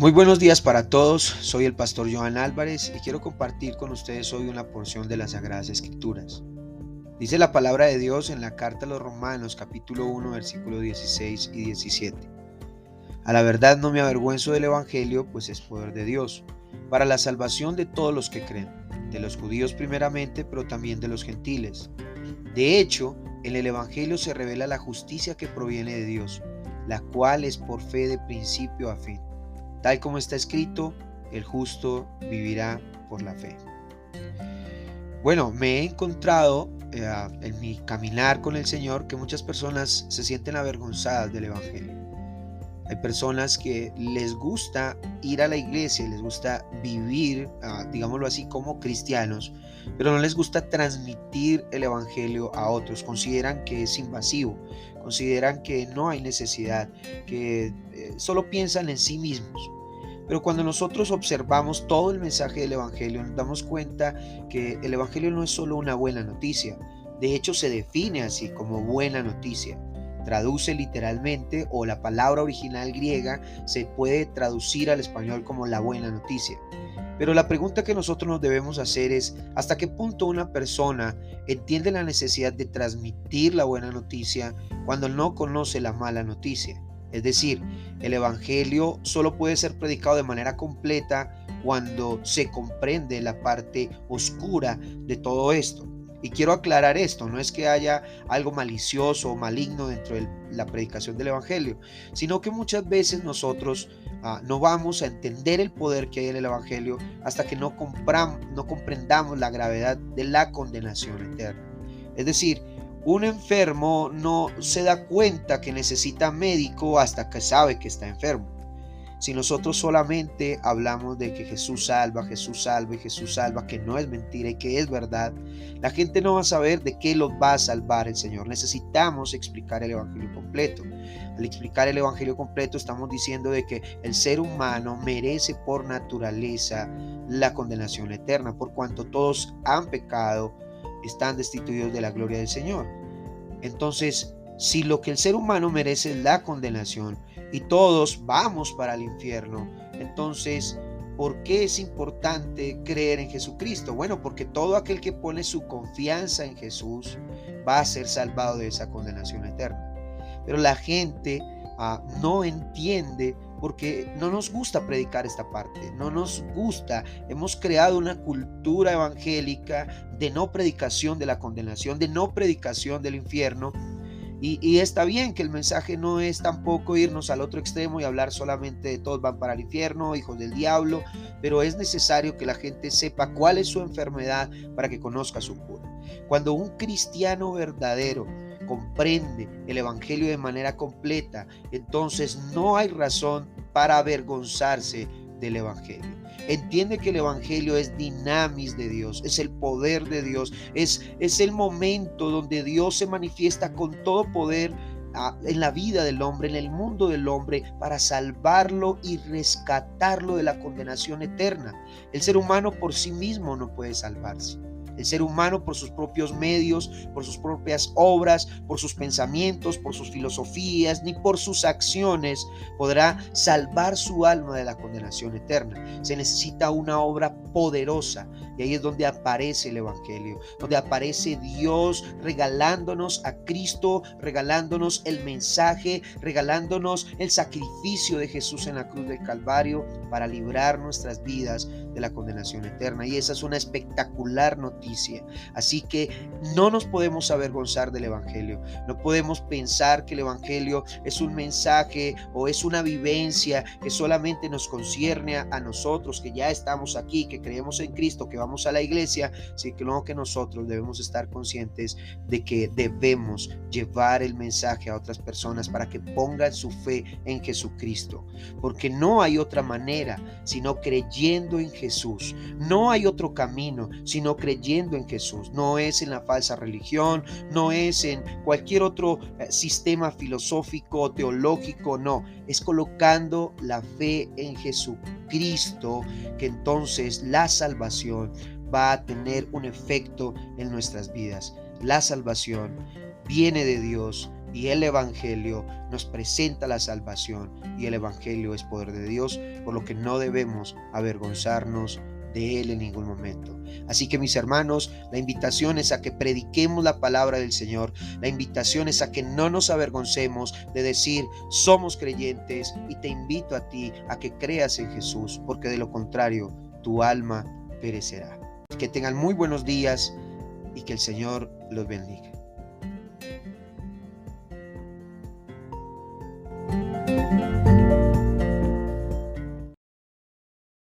Muy buenos días para todos, soy el pastor Joan Álvarez y quiero compartir con ustedes hoy una porción de las Sagradas Escrituras. Dice la palabra de Dios en la carta a los Romanos capítulo 1 versículos 16 y 17. A la verdad no me avergüenzo del Evangelio, pues es poder de Dios, para la salvación de todos los que creen, de los judíos primeramente, pero también de los gentiles. De hecho, en el Evangelio se revela la justicia que proviene de Dios, la cual es por fe de principio a fin. Tal como está escrito, el justo vivirá por la fe. Bueno, me he encontrado en mi caminar con el Señor que muchas personas se sienten avergonzadas del Evangelio. Hay personas que les gusta ir a la iglesia, les gusta vivir, digámoslo así, como cristianos, pero no les gusta transmitir el Evangelio a otros. Consideran que es invasivo, consideran que no hay necesidad, que solo piensan en sí mismos. Pero cuando nosotros observamos todo el mensaje del Evangelio, nos damos cuenta que el Evangelio no es solo una buena noticia. De hecho, se define así como buena noticia. Traduce literalmente, o la palabra original griega se puede traducir al español como la buena noticia. Pero la pregunta que nosotros nos debemos hacer es: ¿hasta qué punto una persona entiende la necesidad de transmitir la buena noticia cuando no conoce la mala noticia? Es decir, el Evangelio solo puede ser predicado de manera completa cuando se comprende la parte oscura de todo esto. Y quiero aclarar esto: no es que haya algo malicioso o maligno dentro de la predicación del Evangelio, sino que muchas veces nosotros no vamos a entender el poder que hay en el Evangelio hasta que no comprendamos la gravedad de la condenación eterna. Es decir, un enfermo no se da cuenta que necesita médico hasta que sabe que está enfermo. Si nosotros solamente hablamos de que Jesús salva y Jesús salva, que no es mentira y que es verdad, la gente no va a saber de qué los va a salvar el Señor. Necesitamos explicar el Evangelio completo. Al explicar el Evangelio completo estamos diciendo de que el ser humano merece por naturaleza la condenación eterna, por cuanto todos han pecado, están destituidos de la gloria del Señor. Entonces, si lo que el ser humano merece es la condenación y todos vamos para el infierno, entonces, ¿por qué es importante creer en Jesucristo? Bueno, porque todo aquel que pone su confianza en Jesús va a ser salvado de esa condenación eterna. Pero la gente no entiende, porque no nos gusta predicar esta parte, no nos gusta. Hemos creado una cultura evangélica de no predicación de la condenación, de no predicación del infierno. Y está bien que el mensaje no es tampoco irnos al otro extremo y hablar solamente de todos van para el infierno, hijos del diablo, pero es necesario que la gente sepa cuál es su enfermedad para que conozca su cura. Cuando un cristiano verdadero comprende el Evangelio de manera completa, entonces no hay razón para avergonzarse del Evangelio. Entiende que el Evangelio es dinamis de Dios, es el poder de Dios, es el momento donde Dios se manifiesta con todo poder en la vida del hombre, en el mundo del hombre, para salvarlo y rescatarlo de la condenación eterna. El ser humano por sí mismo no puede salvarse. El ser humano por sus propios medios, por sus propias obras, por sus pensamientos, por sus filosofías, ni por sus acciones podrá salvar su alma de la condenación eterna. Se necesita una obra poderosa, y ahí es donde aparece el Evangelio, donde aparece Dios regalándonos a Cristo, regalándonos el mensaje, regalándonos el sacrificio de Jesús en la cruz del Calvario para librar nuestras vidas de la condenación eterna. Y esa es una espectacular noticia. Así que no nos podemos avergonzar del Evangelio. No podemos pensar que el Evangelio es un mensaje o es una vivencia que solamente nos concierne a nosotros, que ya estamos aquí, que creemos en Cristo, que vamos a la iglesia, sino que nosotros debemos estar conscientes de que debemos llevar el mensaje a otras personas para que pongan su fe en Jesucristo, porque no hay otra manera sino creyendo en Jesús. No hay otro camino sino creyendo en Jesús. No es en la falsa religión, no es en cualquier otro sistema filosófico, teológico, no. Es colocando la fe en Jesucristo que entonces la salvación va a tener un efecto en nuestras vidas. La salvación viene de Dios, y el Evangelio nos presenta la salvación, y el Evangelio es poder de Dios, por lo que no debemos avergonzarnos de él en ningún momento. Así que, mis hermanos, la invitación es a que prediquemos la palabra del Señor. La invitación es a que no nos avergoncemos de decir somos creyentes, y te invito a ti a que creas en Jesús, porque de lo contrario tu alma perecerá. Que tengan muy buenos días y que el Señor los bendiga.